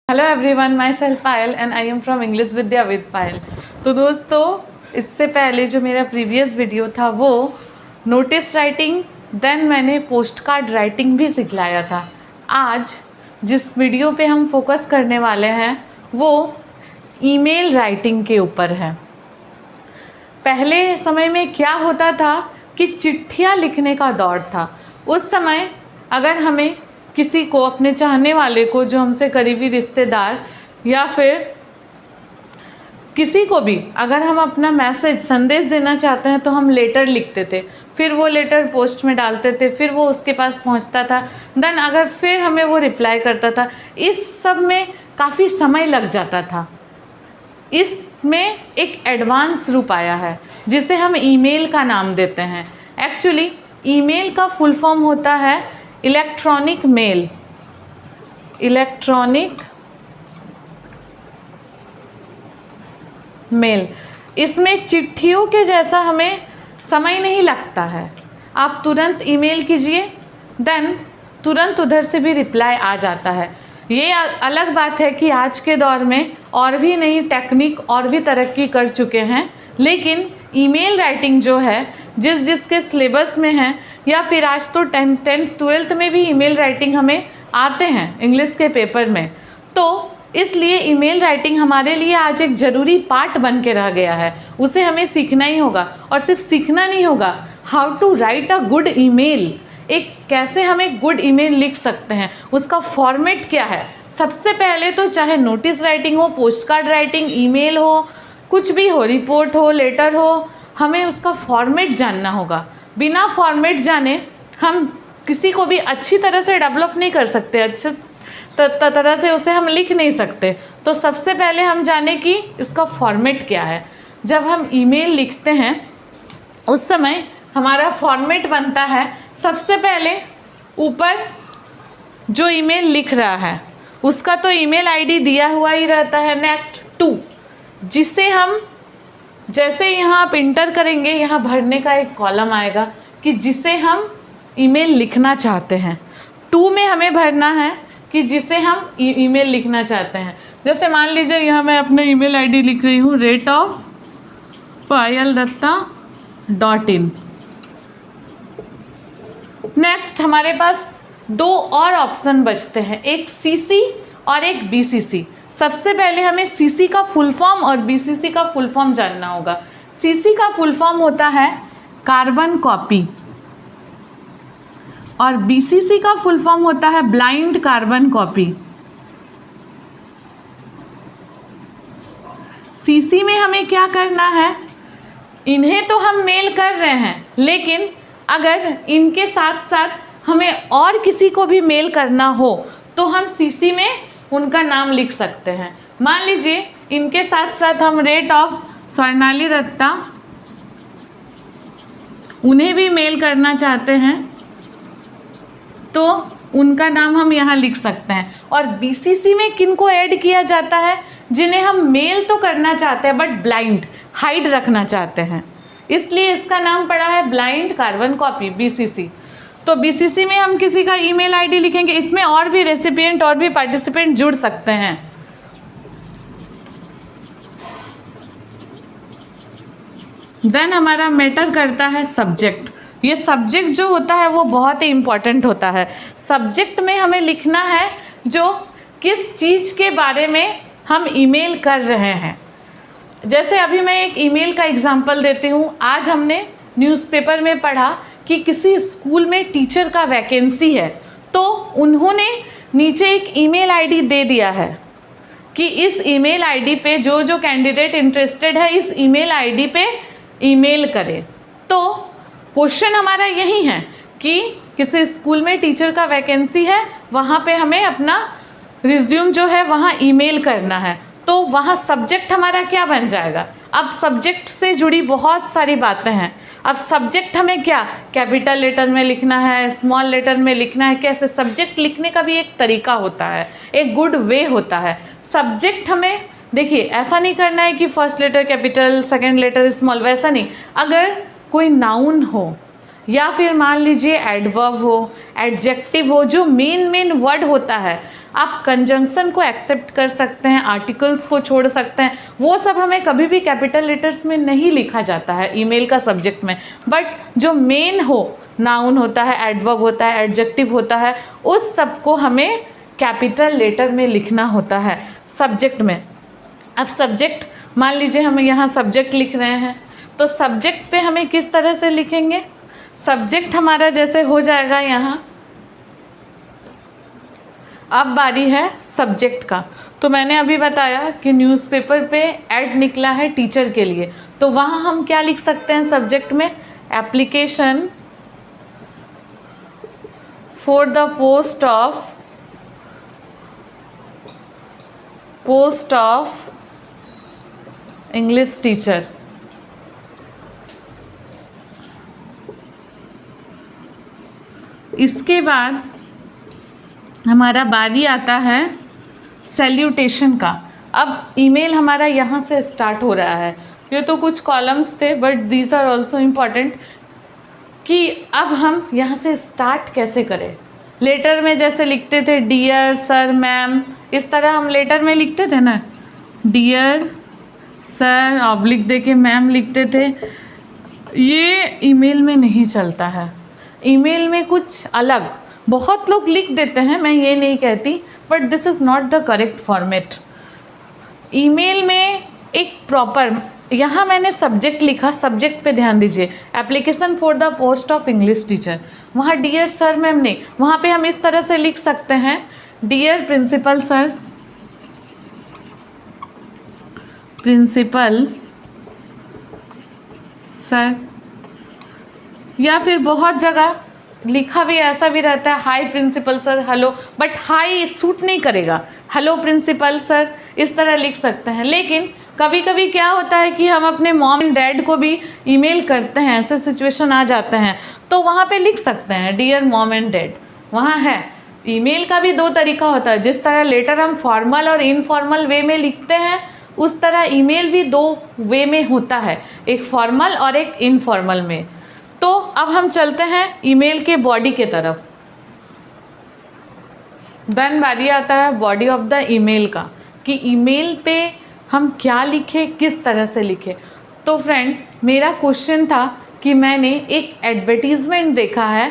Hello everyone, myself Payal and I am from English Vidya with Payal. तो दोस्तों, इससे पहले जो मेरा प्रीवियस वीडियो था वो नोटिस राइटिंग, देन मैंने पोस्ट कार्ड राइटिंग भी सिखलाया था। आज जिस वीडियो पे हम फोकस करने वाले हैं वो ईमेल राइटिंग के ऊपर है। पहले समय में क्या होता था कि चिट्ठियाँ लिखने का दौर था। उस समय अगर हमें किसी को, अपने चाहने वाले को, जो हमसे करीबी रिश्तेदार या फिर किसी को भी अगर हम अपना मैसेज, संदेश देना चाहते हैं तो हम लेटर लिखते थे, फिर वो लेटर पोस्ट में डालते थे, फिर वो उसके पास पहुंचता था, देन अगर फिर हमें वो रिप्लाई करता था। इस सब में काफ़ी समय लग जाता था। इसमें एक एडवांस रूप आया है जिसे हम ईमेल का नाम देते हैं। एक्चुअली ईमेल का फुल फॉर्म होता है इलेक्ट्रॉनिक मेल। इलेक्ट्रॉनिक मेल, इसमें चिट्ठियों के जैसा हमें समय नहीं लगता है। आप तुरंत ईमेल कीजिए, देन तुरंत उधर से भी रिप्लाई आ जाता है। ये अलग बात है कि आज के दौर में और भी नई टेक्निक और भी तरक्की कर चुके हैं, लेकिन ईमेल राइटिंग जो है, जिसके सिलेबस में है, या फिर आज तो 10th 12th में भी ईमेल राइटिंग हमें आते हैं इंग्लिश के पेपर में, तो इसलिए ईमेल राइटिंग हमारे लिए आज एक ज़रूरी पार्ट बन के रह गया है। उसे हमें सीखना ही होगा, और सिर्फ सीखना नहीं होगा, how to write a good email, एक कैसे हम एक गुड ईमेल लिख सकते हैं, उसका फॉर्मेट क्या है। सबसे पहले तो चाहे नोटिस राइटिंग हो, पोस्ट कार्ड राइटिंग, ईमेल हो, कुछ भी हो, रिपोर्ट हो, लेटर हो, हमें उसका फॉर्मेट जानना होगा। बिना फॉर्मेट जाने हम किसी को भी अच्छी तरह से डेवलप नहीं कर सकते, अच्छे तरह से उसे हम लिख नहीं सकते। तो सबसे पहले हम जाने कि इसका फॉर्मेट क्या है। जब हम ईमेल लिखते हैं उस समय हमारा फॉर्मेट बनता है, सबसे पहले ऊपर जो ईमेल लिख रहा है उसका तो ईमेल आईडी दिया हुआ ही रहता है। नेक्स्ट 2, जिसे हम जैसे यहाँ आप इंटर करेंगे, यहाँ भरने का एक कॉलम आएगा कि जिसे हम ईमेल लिखना चाहते हैं। 2 में हमें भरना है कि जिसे हम ईमेल लिखना चाहते हैं। जैसे मान लीजिए यहाँ मैं अपना ईमेल आईडी लिख रही हूँ ratepayaldatta.in। नेक्स्ट हमारे पास 2 और ऑप्शन बचते हैं, एक CC और एक BCC। सबसे पहले हमें CC का फुल फॉर्म और BCC का फुल फॉर्म जानना होगा। CC का फुल फॉर्म होता है कार्बन कॉपी, और BCC का फुल फॉर्म होता है ब्लाइंड कार्बन कॉपी। CC में हमें क्या करना है, इन्हें तो हम मेल कर रहे हैं, लेकिन अगर इनके साथ साथ हमें और किसी को भी मेल करना हो तो हम CC में उनका नाम लिख सकते हैं। मान लीजिए इनके साथ साथ हम रेट ऑफ स्वर्णाली दत्ता, उन्हें भी मेल करना चाहते हैं तो उनका नाम हम यहाँ लिख सकते हैं। और BCC में किनको ऐड किया जाता है, जिन्हें हम मेल तो करना चाहते हैं बट ब्लाइंड, हाइड रखना चाहते हैं, इसलिए इसका नाम पड़ा है ब्लाइंड कार्बन कॉपी, BCC। तो BCC में हम किसी का ईमेल आईडी लिखेंगे, इसमें और भी रेसिपिएंट और भी पार्टिसिपेंट जुड़ सकते हैं। देन हमारा मैटर करता है सब्जेक्ट। ये सब्जेक्ट जो होता है वो बहुत ही इम्पॉर्टेंट होता है। सब्जेक्ट में हमें लिखना है जो किस चीज़ के बारे में हम ईमेल कर रहे हैं। जैसे अभी मैं एक ईमेल का एग्जांपल देती हूँ। आज हमने न्यूज़पेपर में पढ़ा कि किसी स्कूल में टीचर का वैकेंसी है, तो उन्होंने नीचे एक ईमेल आईडी दे दिया है कि इस ईमेल आईडी पे जो कैंडिडेट इंटरेस्टेड है इस ईमेल आईडी पे ईमेल करे। तो क्वेश्चन हमारा यही है कि किसी स्कूल में टीचर का वैकेंसी है, वहाँ पे हमें अपना रिज्यूम जो है वहाँ ईमेल करना है, तो वहाँ सब्जेक्ट हमारा क्या बन जाएगा। अब सब्जेक्ट से जुड़ी बहुत सारी बातें हैं। अब सब्जेक्ट हमें क्या, कैपिटल लेटर में लिखना है, स्मॉल लेटर में लिखना है, कैसे। सब्जेक्ट लिखने का भी एक तरीका होता है, एक गुड वे होता है। सब्जेक्ट हमें, देखिए, ऐसा नहीं करना है कि first letter capital, second letter small, वैसा नहीं। अगर कोई नाउन हो या फिर मान लीजिए एडवर्ब हो, एडजेक्टिव हो, जो मेन वर्ड होता है, आप कंजंक्शन को एक्सेप्ट कर सकते हैं, आर्टिकल्स को छोड़ सकते हैं, वो सब हमें कभी भी कैपिटल लेटर्स में नहीं लिखा जाता है ईमेल का सब्जेक्ट में। बट जो मेन हो, नाउन होता है, एडवर्ब होता है, एडजेक्टिव होता है, उस सब को हमें कैपिटल लेटर में लिखना होता है सब्जेक्ट में। अब सब्जेक्ट, मान लीजिए हम यहाँ सब्जेक्ट लिख रहे हैं, तो सब्जेक्ट पे हमें किस तरह से लिखेंगे? सब्जेक्ट हमारा जैसे हो जाएगा यहाँ, अब बारी है सब्जेक्ट का। तो मैंने अभी बताया कि न्यूज़पेपर पे ऐड निकला है टीचर के लिए, तो वहाँ हम क्या लिख सकते हैं सब्जेक्ट में? Application for the post of English teacher. इसके बाद हमारा बारी आता है सैल्यूटेशन का। अब ईमेल हमारा यहाँ से स्टार्ट हो रहा है। ये तो कुछ कॉलम्स थे, but these are also important कि अब हम यहाँ से स्टार्ट कैसे करें। लेटर में जैसे लिखते थे डियर सर मैम, इस तरह हम लेटर में लिखते थे ना, डियर सर ऑब्लिक दे के मैम लिखते थे। ये ईमेल में नहीं चलता है। ईमेल में कुछ अलग, बहुत लोग लिख देते हैं, मैं ये नहीं कहती, but this is not the correct format. Email में एक प्रॉपर, यहाँ मैंने सब्जेक्ट लिखा, सब्जेक्ट पे ध्यान दीजिए, application for the post of English teacher. वहाँ डियर सर मैम नहीं, वहाँ पे हम इस तरह से लिख सकते हैं, dear principal sir, principal sir, या फिर बहुत जगह लिखा भी ऐसा भी रहता है, hi principal sir, hello, but hi suit नहीं करेगा, हेलो प्रिंसिपल सर, इस तरह लिख सकते हैं। लेकिन कभी कभी क्या होता है कि हम अपने मॉम एंड डैड को भी ईमेल करते हैं, ऐसे सिचुएशन आ जाते हैं, तो वहाँ पे लिख सकते हैं डियर मॉम एंड डैड। वहाँ है, ईमेल का भी दो तरीका होता है, जिस तरह लेटर हम फॉर्मल और इनफॉर्मल वे में लिखते हैं, उस तरह ईमेल भी दो वे में होता है, एक फॉर्मल और एक इनफॉर्मल में। तो अब हम चलते हैं ईमेल के बॉडी के तरफ। देन बारी आता है बॉडी ऑफ द ईमेल का, कि ईमेल पे हम क्या लिखें, किस तरह से लिखें। तो फ्रेंड्स, मेरा क्वेश्चन था कि मैंने एक एडवर्टीज़मेंट देखा है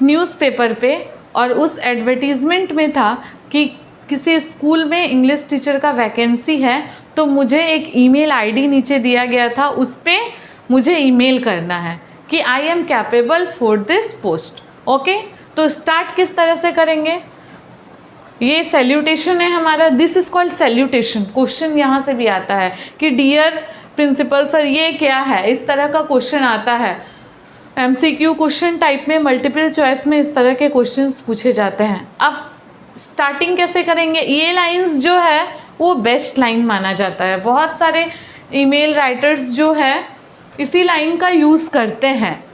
न्यूज़पेपर पे, और उस एडवर्टीज़मेंट में था कि किसी स्कूल में इंग्लिश टीचर का वैकेंसी है, तो मुझे एक ईमेल आईडी नीचे दिया गया था, उस पर मुझे ईमेल करना है कि I am capable for this post. Okay, तो स्टार्ट किस तरह से करेंगे? ये सैल्यूटेशन है हमारा, this is called salutation. Question यहाँ से भी आता है कि डियर प्रिंसिपल सर ये क्या है, इस तरह का क्वेश्चन आता है। MCQ क्वेश्चन टाइप में, मल्टीपल चॉइस में इस तरह के क्वेश्चंस पूछे जाते हैं। अब स्टार्टिंग कैसे करेंगे? ये लाइंस जो है वो बेस्ट लाइन माना जाता है। बहुत सारे ईमेल राइटर्स जो है इसी लाइन का यूज़ करते हैं,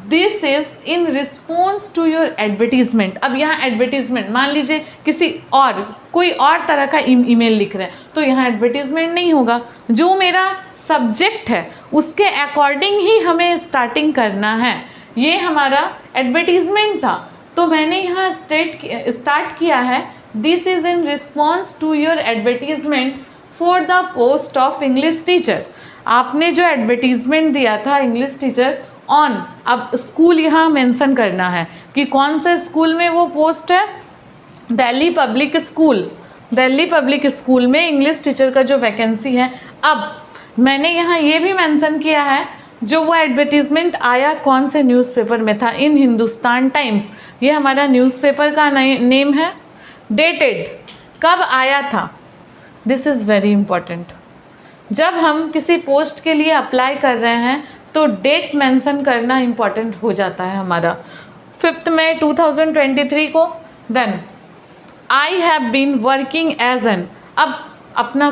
this is in response to your advertisement. अब यहाँ एडवर्टीज़मेंट, मान लीजिए किसी और कोई और तरह का ईमेल लिख रहे हैं, तो यहाँ एडवर्टीज़मेंट नहीं होगा, जो मेरा सब्जेक्ट है उसके अकॉर्डिंग ही हमें स्टार्टिंग करना है। ये हमारा एडवर्टीज़मेंट था, तो मैंने यहाँ स्टार्ट किया है, this is in response to your advertisement for the post of English teacher. आपने जो एडवर्टीज़मेंट दिया था इंग्लिश टीचर ऑन, अब स्कूल यहाँ मेंशन करना है कि कौन से स्कूल में वो पोस्ट है, Delhi public school. Delhi public school में इंग्लिश टीचर का जो वैकेंसी है। अब मैंने यहाँ ये भी मेंशन किया है, जो वो एडवर्टीज़मेंट आया कौन से न्यूज़पेपर में था, इन हिंदुस्तान टाइम्स, ये हमारा न्यूज़पेपर का नेम है। डेटेड, कब आया था, दिस इज़ वेरी इम्पॉर्टेंट। जब हम किसी पोस्ट के लिए अप्लाई कर रहे हैं तो डेट मेंशन करना इम्पॉर्टेंट हो जाता है हमारा। 5 मई 2023 को। Then I have been working as an, अब अपना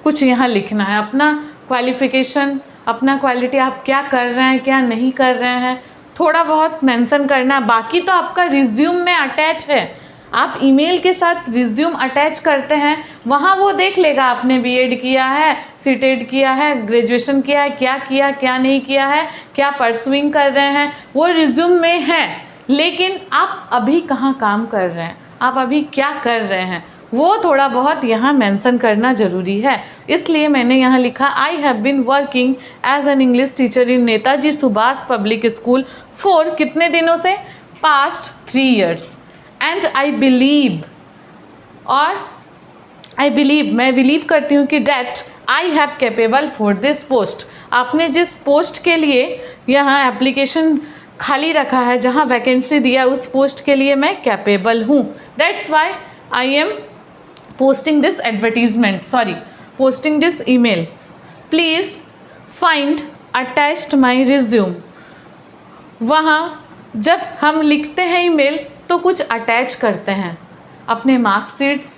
कुछ यहाँ लिखना है, अपना क्वालिफ़िकेशन, अपना क्वालिटी, आप क्या कर रहे हैं, क्या नहीं कर रहे हैं, थोड़ा बहुत मेंशन करना। बाकी तो आपका रिज्यूम में अटैच है, आप ईमेल के साथ रिज्यूम अटैच करते हैं, वहाँ वो देख लेगा आपने बीएड किया है, सीटेड किया है, ग्रेजुएशन किया है, क्या नहीं किया है, क्या परसुइंग कर रहे हैं, वो रिज्यूम में है। लेकिन आप अभी कहाँ काम कर रहे हैं, आप अभी क्या कर रहे हैं, वो थोड़ा बहुत यहाँ मेंशन करना ज़रूरी है। इसलिए मैंने यहाँ लिखा I have been working as an English teacher in Netaji Subhash public school for कितने दिनों से, past 3 years, and I believe, और आई बिलीव, मैं बिलीव करती हूँ कि that I have capable for this post. आपने जिस पोस्ट के लिए यहाँ एप्लीकेशन खाली रखा है, जहाँ वैकेंसी दिया, उस पोस्ट के लिए मैं कैपेबल हूँ। That's why I am posting this advertisement, posting this email. Please find attached my resume. वहाँ जब हम लिखते हैं ईमेल तो कुछ अटैच करते हैं, अपने मार्कशीट्स,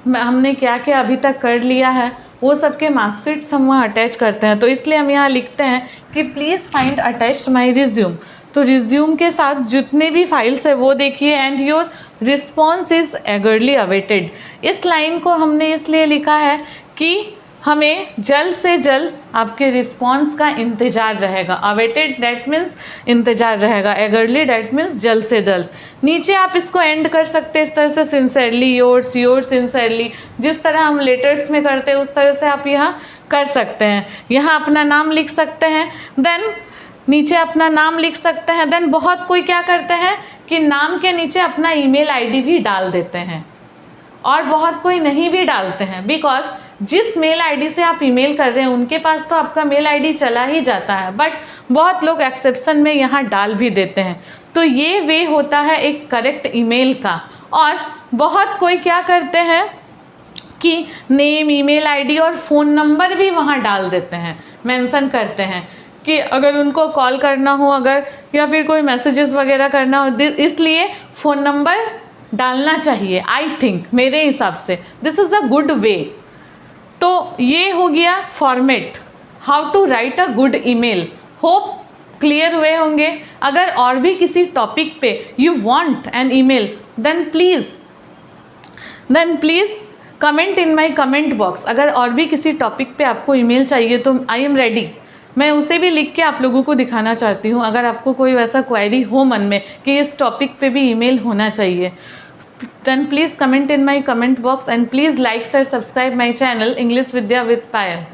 हमने क्या क्या अभी तक कर लिया है वो सब के मार्कशीट्स हम वहाँ अटैच करते हैं। तो इसलिए हम यहाँ लिखते हैं कि please find attached my resume. तो रिज्यूम के साथ जितने भी फाइल्स है वो देखिए, and your response is eagerly awaited. इस लाइन को हमने इसलिए लिखा है कि हमें जल्द से जल्द आपके रिस्पॉन्स का इंतज़ार रहेगा। अवेटेड डैट मीन्स इंतज़ार रहेगा, एगरली डैट मीन्स जल्द से जल्द। नीचे आप इसको एंड कर सकते हैं इस तरह से, सिंसेरली योर्स, योर्स सिंसेरली, जिस तरह हम लेटर्स में करते हैं उस तरह से आप यहाँ कर सकते हैं। यहाँ अपना नाम लिख सकते हैं, देन नीचे अपना नाम लिख सकते हैं। देन बहुत कोई क्या करते हैं कि नाम के नीचे अपना ईमेल आईडी भी डाल देते हैं, और बहुत कोई नहीं भी डालते हैं, बिकॉज जिस मेल आईडी से आप ईमेल कर रहे हैं उनके पास तो आपका मेल आईडी चला ही जाता है, बट बहुत लोग एक्सेप्शन में यहाँ डाल भी देते हैं। तो ये वे होता है एक करेक्ट ईमेल का। और बहुत कोई क्या करते हैं कि नेम, ईमेल आईडी और फ़ोन नंबर भी वहाँ डाल देते हैं, मेंशन करते हैं कि अगर उनको कॉल करना हो, अगर या फिर कोई मैसेजेस वगैरह करना हो, इसलिए फ़ोन नंबर डालना चाहिए। आई थिंक, मेरे हिसाब से this is a good way. तो ये हो गया format, how to write a good email. Hope clear हुए होंगे। अगर और भी किसी टॉपिक पे you want an email, then please comment in my comment box. अगर और भी किसी टॉपिक पे आपको ईमेल चाहिए तो आई एम रेडी, मैं उसे भी लिख के आप लोगों को दिखाना चाहती हूँ। अगर आपको कोई वैसा क्वेरी हो मन में कि इस टॉपिक पे भी ईमेल होना चाहिए, then please comment in my comment box, and please like, share, subscribe my channel English Vidya with Payal.